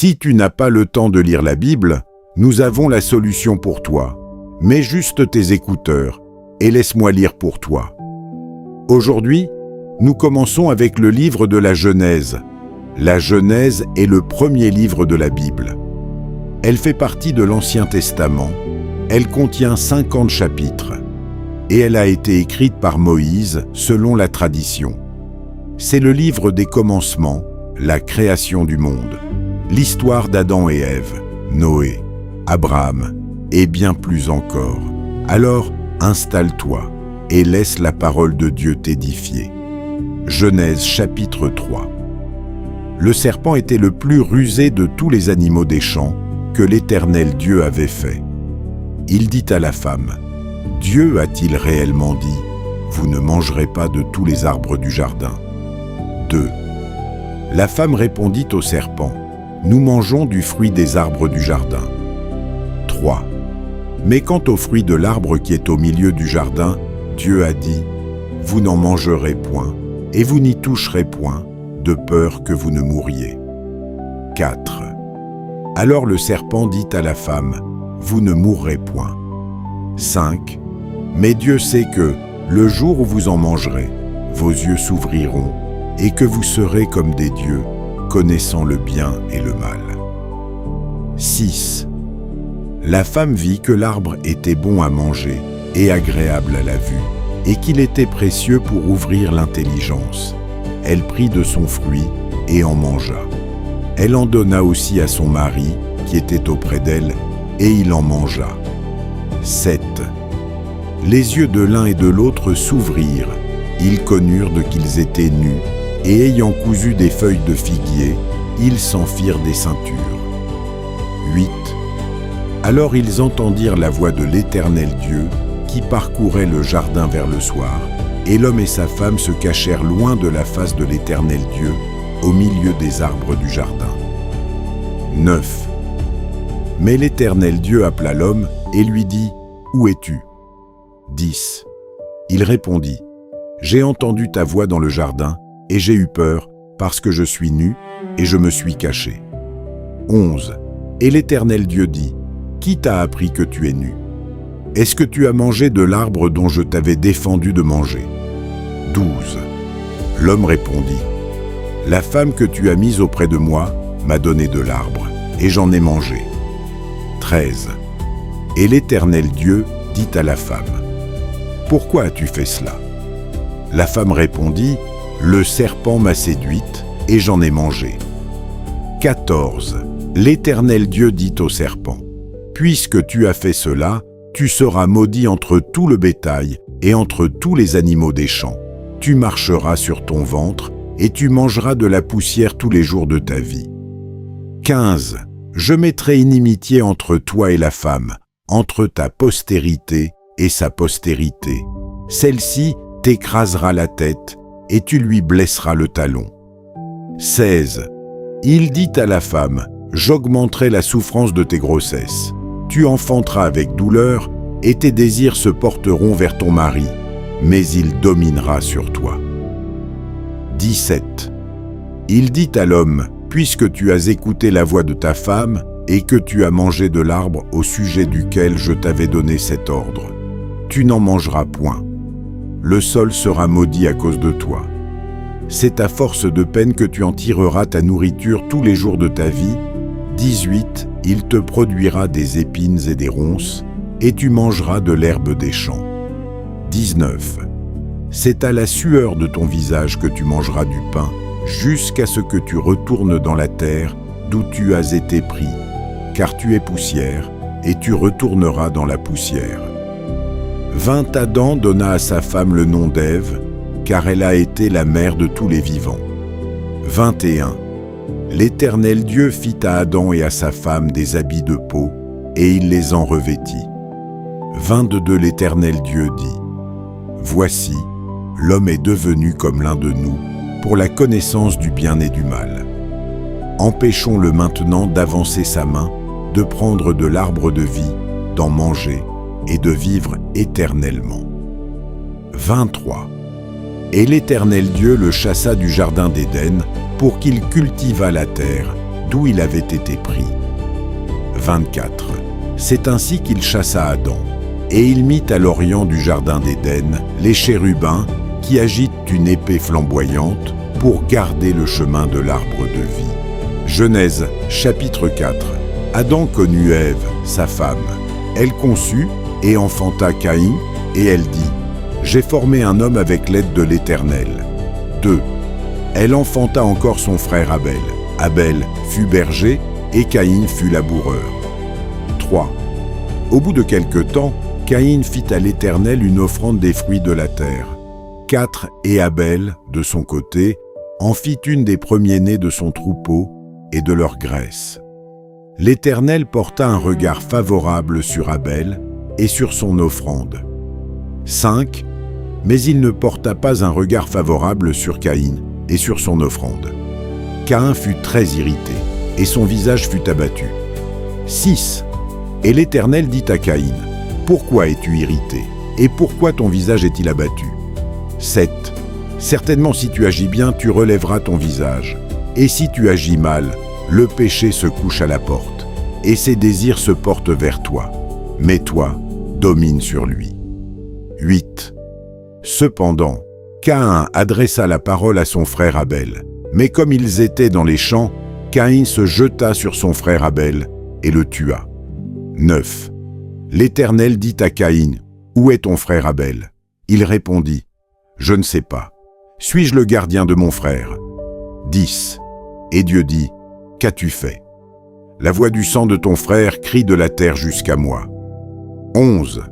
Si tu n'as pas le temps de lire la Bible, nous avons la solution pour toi. Mets juste tes écouteurs et laisse-moi lire pour toi. Aujourd'hui, nous commençons avec le livre de la Genèse. La Genèse est le premier livre de la Bible. Elle fait partie de l'Ancien Testament. Elle contient 50 chapitres. Et elle a été écrite par Moïse selon la tradition. C'est le livre des commencements, la création du monde, l'histoire d'Adam et Ève, Noé, Abraham et bien plus encore. Alors, installe-toi et laisse la parole de Dieu t'édifier. Genèse chapitre 3. Le serpent était le plus rusé de tous les animaux des champs que l'Éternel Dieu avait fait. Il dit à la femme, « Dieu a-t-il réellement dit, vous ne mangerez pas de tous les arbres du jardin ?» 2. La femme répondit au serpent, « Nous mangeons du fruit des arbres du jardin. » 3. Mais quant au fruit de l'arbre qui est au milieu du jardin, Dieu a dit, « Vous n'en mangerez point, et vous n'y toucherez point, de peur que vous ne mouriez. » 4. Alors le serpent dit à la femme, « Vous ne mourrez point. » 5. Mais Dieu sait que, le jour où vous en mangerez, vos yeux s'ouvriront, et que vous serez comme des dieux, connaissant le bien et le mal. 6. La femme vit que l'arbre était bon à manger et agréable à la vue, et qu'il était précieux pour ouvrir l'intelligence. Elle prit de son fruit et en mangea. Elle en donna aussi à son mari, qui était auprès d'elle, et il en mangea. 7. Les yeux de l'un et de l'autre s'ouvrirent. Ils connurent qu'ils étaient nus, et ayant cousu des feuilles de figuier, ils s'en firent des ceintures. 8. Alors ils entendirent la voix de l'Éternel Dieu, qui parcourait le jardin vers le soir, et l'homme et sa femme se cachèrent loin de la face de l'Éternel Dieu, au milieu des arbres du jardin. 9. Mais l'Éternel Dieu appela l'homme et lui dit, « Où es-tu » 10. Il répondit, « J'ai entendu ta voix dans le jardin, et j'ai eu peur, parce que je suis nu, et je me suis caché. » 11. Et l'Éternel Dieu dit, « Qui t'a appris que tu es nu ? Est-ce que tu as mangé de l'arbre dont je t'avais défendu de manger ?» 12. L'homme répondit, « La femme que tu as mise auprès de moi m'a donné de l'arbre, et j'en ai mangé. » 13. Et l'Éternel Dieu dit à la femme, « Pourquoi as-tu fait cela ?» La femme répondit, « Le serpent m'a séduite, et j'en ai mangé. » 14. L'Éternel Dieu dit au serpent, « Puisque tu as fait cela, tu seras maudit entre tout le bétail et entre tous les animaux des champs. Tu marcheras sur ton ventre, et tu mangeras de la poussière tous les jours de ta vie. » 15. Je mettrai inimitié entre toi et la femme, entre ta postérité et sa postérité. Celle-ci t'écrasera la tête, et tu lui blesseras le talon. 16. Il dit à la femme, « J'augmenterai la souffrance de tes grossesses. Tu enfanteras avec douleur, et tes désirs se porteront vers ton mari, mais il dominera sur toi. » 17. Il dit à l'homme, « Puisque tu as écouté la voix de ta femme, et que tu as mangé de l'arbre au sujet duquel je t'avais donné cet ordre, tu n'en mangeras point. Le sol sera maudit à cause de toi. C'est à force de peine que tu en tireras ta nourriture tous les jours de ta vie. 18. Il te produira des épines et des ronces, et tu mangeras de l'herbe des champs. 19. C'est à la sueur de ton visage que tu mangeras du pain, jusqu'à ce que tu retournes dans la terre d'où tu as été pris, car tu es poussière, et tu retourneras dans la poussière. 20. Adam donna à sa femme le nom d'Ève, car elle a été la mère de tous les vivants. 21. L'Éternel Dieu fit à Adam et à sa femme des habits de peau, et il les en revêtit. 22. L'Éternel Dieu dit, « Voici, l'homme est devenu comme l'un de nous, pour la connaissance du bien et du mal. Empêchons-le maintenant d'avancer sa main, de prendre de l'arbre de vie, d'en manger et de vivre éternellement. » 23. Et l'Éternel Dieu le chassa du jardin d'Éden pour qu'il cultivât la terre, d'où il avait été pris. 24. C'est ainsi qu'il chassa Adam, et il mit à l'orient du jardin d'Éden les chérubins qui agitent une épée flamboyante pour garder le chemin de l'arbre de vie. Genèse, chapitre 4. Adam connut Ève, sa femme. Elle conçut et enfanta Caïn, et elle dit « J'ai formé un homme avec l'aide de l'Éternel. » 2. Elle enfanta encore son frère Abel. Abel fut berger et Caïn fut laboureur. 3. Au bout de quelque temps, Caïn fit à l'Éternel une offrande des fruits de la terre. 4. Et Abel, de son côté, en fit une des premiers-nés de son troupeau et de leur graisse. L'Éternel porta un regard favorable sur Abel et sur son offrande. 5. Mais il ne porta pas un regard favorable sur Caïn et sur son offrande. Caïn fut très irrité, et son visage fut abattu. 6. Et l'Éternel dit à Caïn, « Pourquoi es-tu irrité, et pourquoi ton visage est-il abattu » 7. Certainement si tu agis bien, tu relèveras ton visage, et si tu agis mal, le péché se couche à la porte, et ses désirs se portent vers toi, mais toi, domine sur lui. 8. Cependant, Caïn adressa la parole à son frère Abel, mais comme ils étaient dans les champs, Caïn se jeta sur son frère Abel et le tua. 9. L'Éternel dit à Caïn, « Où est ton frère Abel » Il répondit, « Je ne sais pas. Suis-je le gardien de mon frère » 10. Et Dieu dit, « Qu'as-tu fait » La voix du sang de ton frère crie de la terre jusqu'à moi. 11.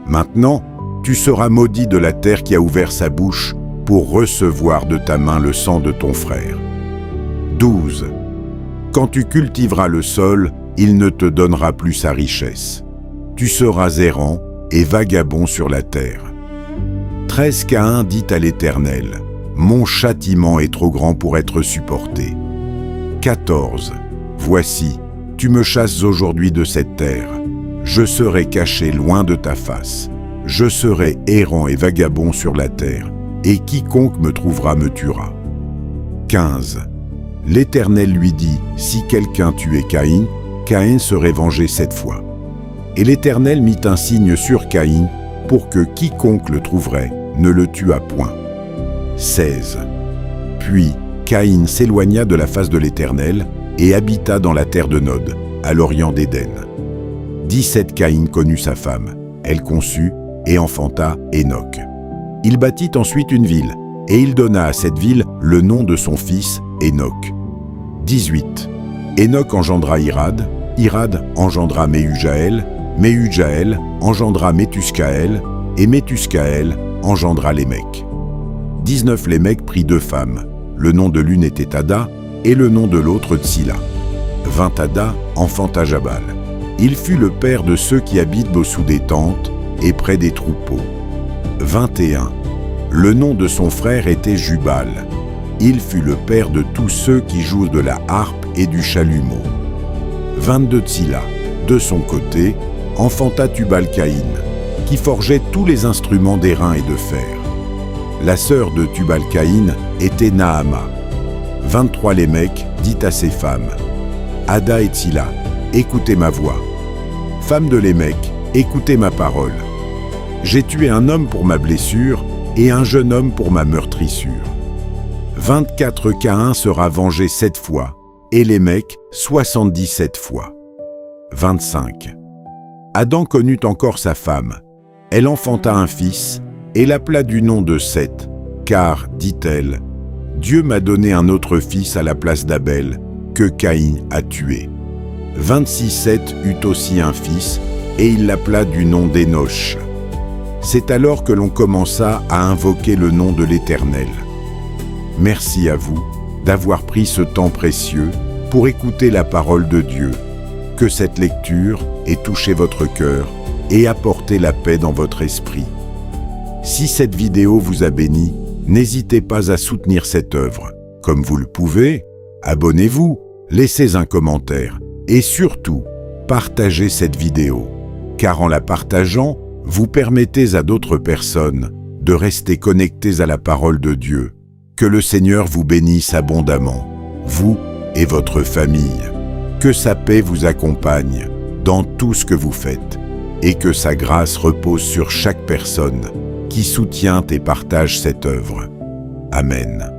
Maintenant, tu seras maudit de la terre qui a ouvert sa bouche pour recevoir de ta main le sang de ton frère. 12. Quand tu cultiveras le sol, il ne te donnera plus sa richesse. Tu seras errant et vagabond sur la terre. 13. Caïn dit à l'Éternel, « Mon châtiment est trop grand pour être supporté. » 14. Voici, tu me chasses aujourd'hui de cette terre. Je serai caché loin de ta face. Je serai errant et vagabond sur la terre, et quiconque me trouvera me tuera. 15. L'Éternel lui dit, si quelqu'un tuait Caïn, Caïn serait vengé 7 fois. Et l'Éternel mit un signe sur Caïn pour que quiconque le trouverait ne le tuât point. 16. Puis Caïn s'éloigna de la face de l'Éternel et habita dans la terre de Nod, à l'orient d'Éden. 17. Caïn connut sa femme, elle conçut et enfanta Hénoc. Il bâtit ensuite une ville, et il donna à cette ville le nom de son fils Hénoc. 18. Hénoc engendra Irad, Irad engendra Méhujaël, Méhujaël engendra Méthuscaël, et Méthuscaël engendra Lémec. 19. Lémec prit 2 femmes, le nom de l'une était Ada, et le nom de l'autre Tsila. 20. Ada enfanta Jabal. Il fut le père de ceux qui habitent au-dessous des tentes et près des troupeaux. 21. Le nom de son frère était Jubal. Il fut le père de tous ceux qui jouent de la harpe et du chalumeau. 22. Tsila, de son côté, enfanta Tubal-Caïn, qui forgeait tous les instruments d'airain et de fer. La sœur de Tubal-Caïn était Naama. 23. Lémec dit à ses femmes, Ada et Tsila, écoutez ma voix. Femmes de Lémec, écoutez ma parole. J'ai tué un homme pour ma blessure et un jeune homme pour ma meurtrissure. 24. Caïn sera vengé 7 fois, et Lémec 77 fois. 25. Adam connut encore sa femme. Elle enfanta un fils, et l'appela du nom de Seth, car, dit-elle, Dieu m'a donné un autre fils à la place d'Abel, que Caïn a tué. 26. Seth eut aussi un fils, et il l'appela du nom d'Énoch. C'est alors que l'on commença à invoquer le nom de l'Éternel. Merci à vous d'avoir pris ce temps précieux pour écouter la parole de Dieu. Que cette lecture ait touché votre cœur et apporté la paix dans votre esprit. Si cette vidéo vous a béni, n'hésitez pas à soutenir cette œuvre. Comme vous le pouvez, abonnez-vous, laissez un commentaire et surtout, partagez cette vidéo. Car en la partageant, vous permettez à d'autres personnes de rester connectées à la parole de Dieu. Que le Seigneur vous bénisse abondamment, vous et votre famille. Que sa paix vous accompagne dans tout ce que vous faites et que sa grâce repose sur chaque personne qui soutient et partage cette œuvre. Amen.